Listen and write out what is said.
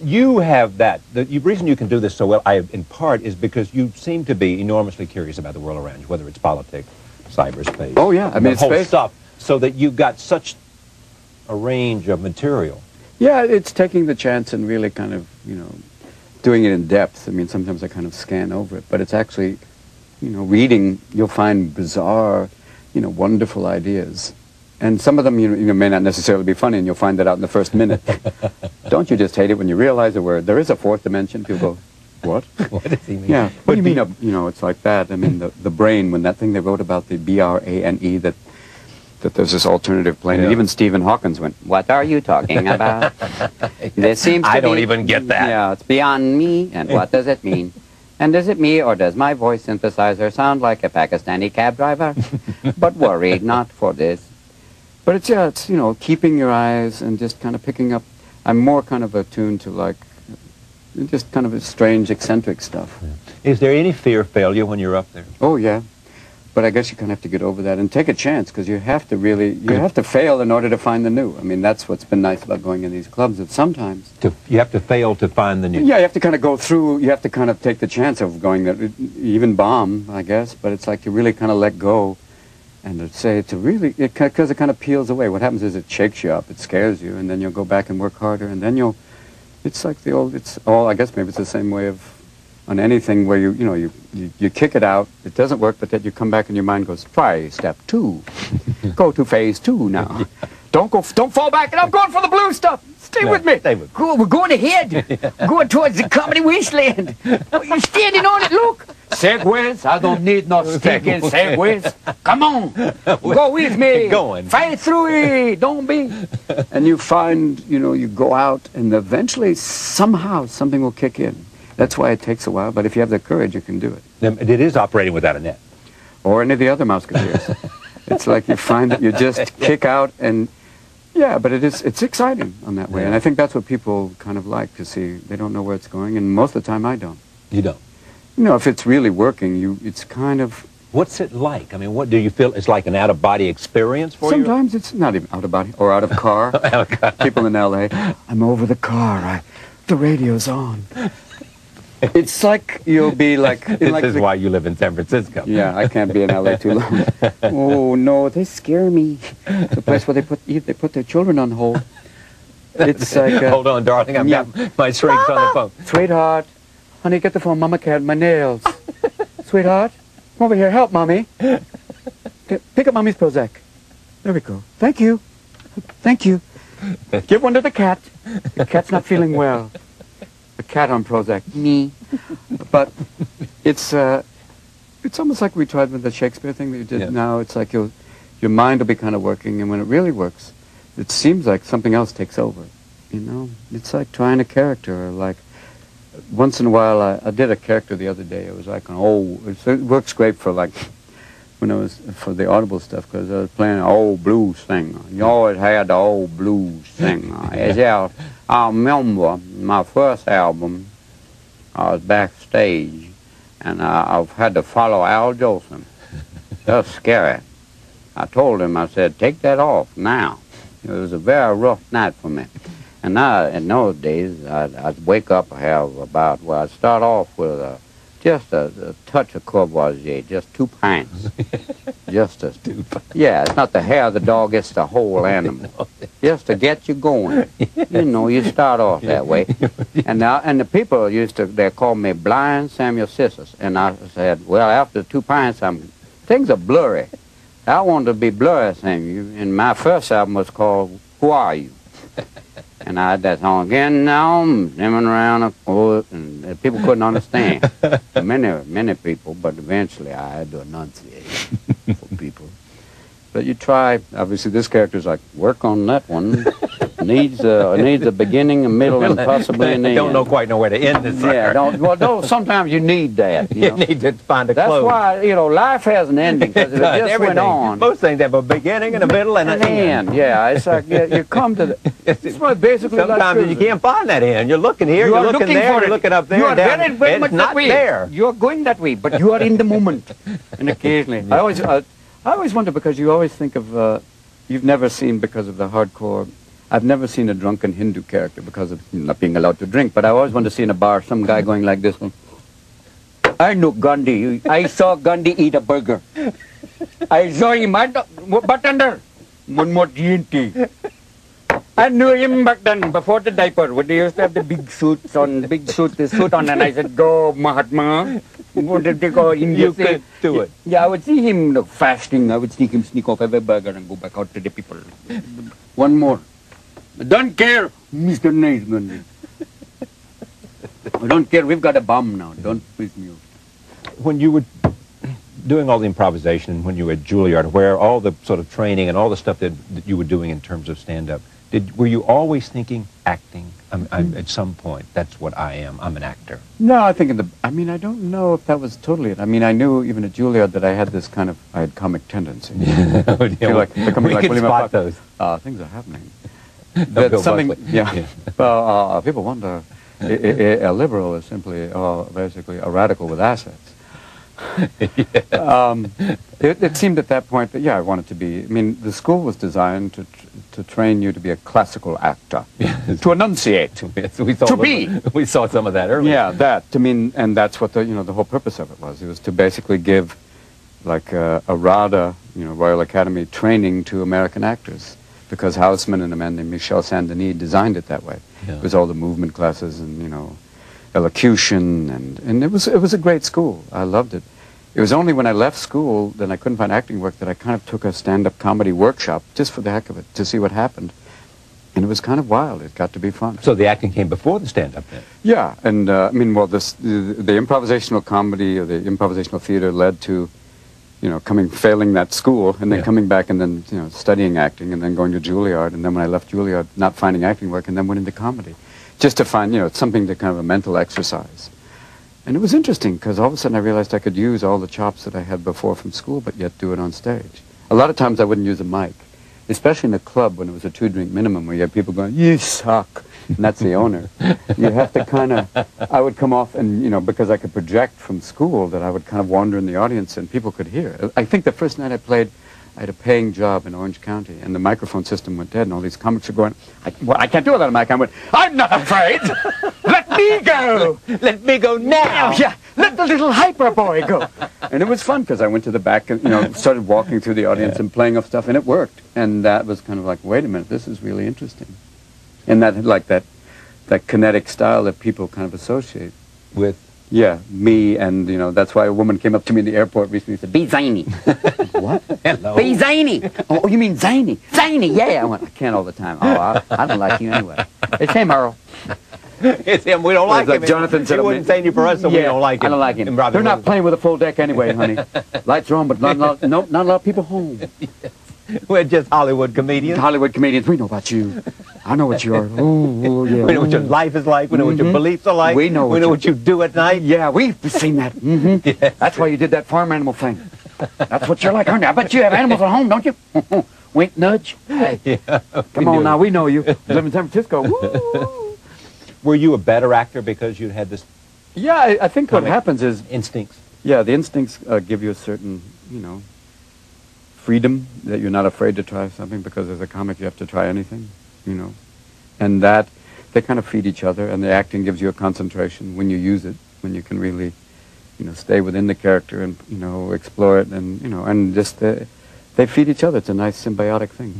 you have that. The reason you can do this so well, in part, is because you seem to be enormously curious about the world around you, whether it's politics, cyberspace. Oh, yeah. I mean, the whole space stuff, so that you've got such a range of material. Yeah, it's taking the chance and really kind of, you know, doing it in depth. I mean, sometimes I kind of scan over it, but it's actually, you know, reading, you'll find bizarre, you know, wonderful ideas. And some of them, you know, may not necessarily be funny, and you'll find that out in the first minute. Don't you just hate it when you realize that there is a fourth dimension? People go, what? What does he mean? Yeah, what do you mean, you know, it's like that. I mean, the brain, when that thing they wrote about, the B-R-A-N-E, that there's this alternative plane, and even Stephen Hawkins went, what are you talking about? There seems to I don't even get that. Yeah, it's beyond me, and what does it mean? And is it me, or does my voice synthesizer sound like a Pakistani cab driver? But worry not for this. But it's, yeah, it's, you know, keeping your eyes and just kind of picking up. I'm more kind of attuned to, like, just kind of a strange, eccentric stuff. Yeah. Is there any fear of failure when you're up there? Oh, yeah. But I guess you kind of have to get over that and take a chance, because you have to really, you have to fail in order to find the new. I mean, that's what's been nice about going in these clubs, that sometimes... You have to fail to find the new. Yeah, you have to kind of go through, you have to kind of take the chance of going there, even bomb, I guess, but it's like you really kind of let go. And to say it's a really, because it kind of peels away. What happens is it shakes you up, it scares you, and then you'll go back and work harder, and then you'll, it's like the old, it's all, I guess maybe it's the same way of, on anything where you know, you kick it out, it doesn't work, but then you come back and your mind goes, try step 2, go to phase 2 now. Don't fall back, and I'm going for the blue stuff. Stay with me. Stay with me. Go, we're going ahead. Going towards the comedy wasteland. You're standing on it, look. Segways, I don't need no stinking segways. Come on. Go with me. Keep going. Fight through it. Don't be. And you find, you know, you go out, and eventually, somehow, something will kick in. That's why it takes a while, but if you have the courage, you can do it. It is operating without a net. Or any of the other Musketeers. It's like you find that you just kick out, and yeah, but it's exciting on that way. Yeah. And I think that's what people kind of like to see. They don't know where it's going, and most of the time I don't. You don't? You know, if it's really working, it's kind of... What's it like? I mean, what do you feel? It's like an out-of-body experience for you? Sometimes it's not even out-of-body, or out of car. People in L.A., I'm over the car, the radio's on. It's like you'll be like... This is why you live in San Francisco. Yeah, I can't be in L.A. too long. Oh, no, they scare me. The place where they put their children on hold. It's like... Hold on, darling, I've got my shrinks on the phone. Sweetheart, honey, get the phone. Mama can't my nails. Sweetheart, come over here. Help, Mommy. Pick up Mommy's Prozac. There we go. Thank you. Thank you. Give one to the cat. The cat's not feeling well. The cat on Prozac. Me. But it's almost like we tried with the Shakespeare thing that you did. Yeah. Now it's like your mind will be kind of working, and when it really works, it seems like something else takes over. You know, it's like trying a character. Or like once in a while, I did a character the other day. It was like an old. It works great for like when I was for the Audible stuff, because I was playing an old blues singer. You always had the old blues singer. Yeah, I remember my first album. I was backstage, and I've had to follow Al Jolson. That was scary. I told him, I said, take that off now. It was a very rough night for me. And now, in those days, I'd wake up, I'd start off with just a touch of Courvoisier, just 2 pints. Just a... Yeah, it's not the hair of the dog, it's the whole animal. Just to get you going. You know, you start off that way. And the people they called me Blind Samuel Sissus. And I said, well, after 2 pints, things are blurry. I wanted to be blurry, Samuel. And my first album was called Who Are You? And I had that song again now, zimming around a court, and people couldn't understand. Many people, but eventually I had to enunciate for people. But you try, obviously this character's like, work on that one. Needs a beginning, a middle, and possibly an end. Don't quite know where to end this. Yeah, sometimes you need that. You know? Need to find a That's close. why, you know, life has an ending, because if it just went on. Most things have a beginning and a middle and an end. Yeah, it's like you come to the... It's basically sometimes like you can't find that end. You're looking here, you're looking there, you're looking up there, you are down, very much not that way. there. You are going that way, but you are in the moment. And occasionally, I always wonder, because you always think of, you've never seen, because of the hardcore, I've never seen a drunken Hindu character because of not being allowed to drink, but I always wanted to see in a bar some guy going like this one. I know Gandhi. I saw Gandhi eat a burger. I saw him. Bartender, one more G&T. I knew him back then, before the diaper, when they used to have the big suits on, the suit on, and I said, go, Mahatma. Go You could do it. Yeah, I would see him fasting. I would sneak off every burger and go back out to the people. One more. I don't care, Mr. Nice Gandhi. I don't care, we've got a bomb now. Don't piss me off. When you were doing all the improvisation, when you were at Juilliard, where all the sort of training and all the stuff that you were doing in terms of stand-up, were you always thinking acting? At some point, that's what I am. I'm an actor. No, I think I don't know if that was totally it. I mean, I knew even at Juilliard that I had this kind of, I had comic tendency. We can spot those. Things are happening. Bill something, Buckley. yeah. Well, people wonder, a liberal is simply, basically a radical with assets. It seemed at that point that, yeah, I wanted to be, I mean, the school was designed to train you to be a classical actor, to enunciate, Yes, we saw some of that earlier. Yeah, that, I mean, and that's what the whole purpose of it was. It was to basically give, like, a RADA, Royal Academy training to American actors, because Houseman and a man named Michel Saint-Denis designed it that way. Yeah. It was all the movement classes and, elocution, and it was a great school. I loved it. It was only when I left school, then I couldn't find acting work, that I kind of took a stand-up comedy workshop, just for the heck of it, to see what happened. And it was kind of wild. It got to be fun. So the acting came before the stand-up then? Yeah, and I mean, well, the improvisational comedy or the improvisational theater led to, failing that school, and then coming back and then, studying acting, and then going to Juilliard, and then when I left Juilliard, not finding acting work, and then went into comedy. Just to find, something to kind of a mental exercise. And it was interesting, because all of a sudden I realized I could use all the chops that I had before from school, but yet do it on stage. A lot of times I wouldn't use a mic, especially in a club when it was a 2-drink minimum, where you had people going, you suck, and that's the owner. You have to kind of, I would come off and, because I could project from school, that I would kind of wander in the audience and people could hear. I think the first night I played, I had a paying job in Orange County, and the microphone system went dead, and all these comics were going, I can't do it on a mic. I went, I'm not afraid. Let me go. Let me go now. Yeah, let the little hyper boy go. And it was fun, because I went to the back and, started walking through the audience and playing off stuff, and it worked. And that was kind of like, wait a minute, this is really interesting. And that, like that kinetic style that people kind of associate With? Yeah, me, and that's why a woman came up to me in the airport recently and said, "Be zany." What? Hello. Be zany. Oh, you mean zany? Zany, yeah. I went, I can't all the time. Oh, I don't like you anyway. It's him, Earl. It's him. We don't like him. Jonathan said, he wouldn't say anything for us, so we don't like him. I don't like him. They're not playing with a full deck anyway, honey. Lights are on, but not a lot of people home. We're just Hollywood comedians. Hollywood comedians, we know about you. I know what you are. Ooh, yeah. We know what your life is like. We know what your beliefs are like. We know what you do at night. Yeah, we've seen that. Yes. That's why you did that farm animal thing. That's what you're like, aren't you? I bet you have animals at home, don't you? Wink, nudge. Hey, Yeah, come on now, we know you. Live in San Francisco. Woo! Were you a better actor because you had this Yeah, I think what Comic happens is, instincts? yeah, the instincts give you a certain, freedom, that you're not afraid to try something, because as a comic you have to try anything, and that they kind of feed each other, and the acting gives you a concentration when you use it, when you can really, stay within the character and, explore it, and, and just they feed each other. It's a nice symbiotic thing.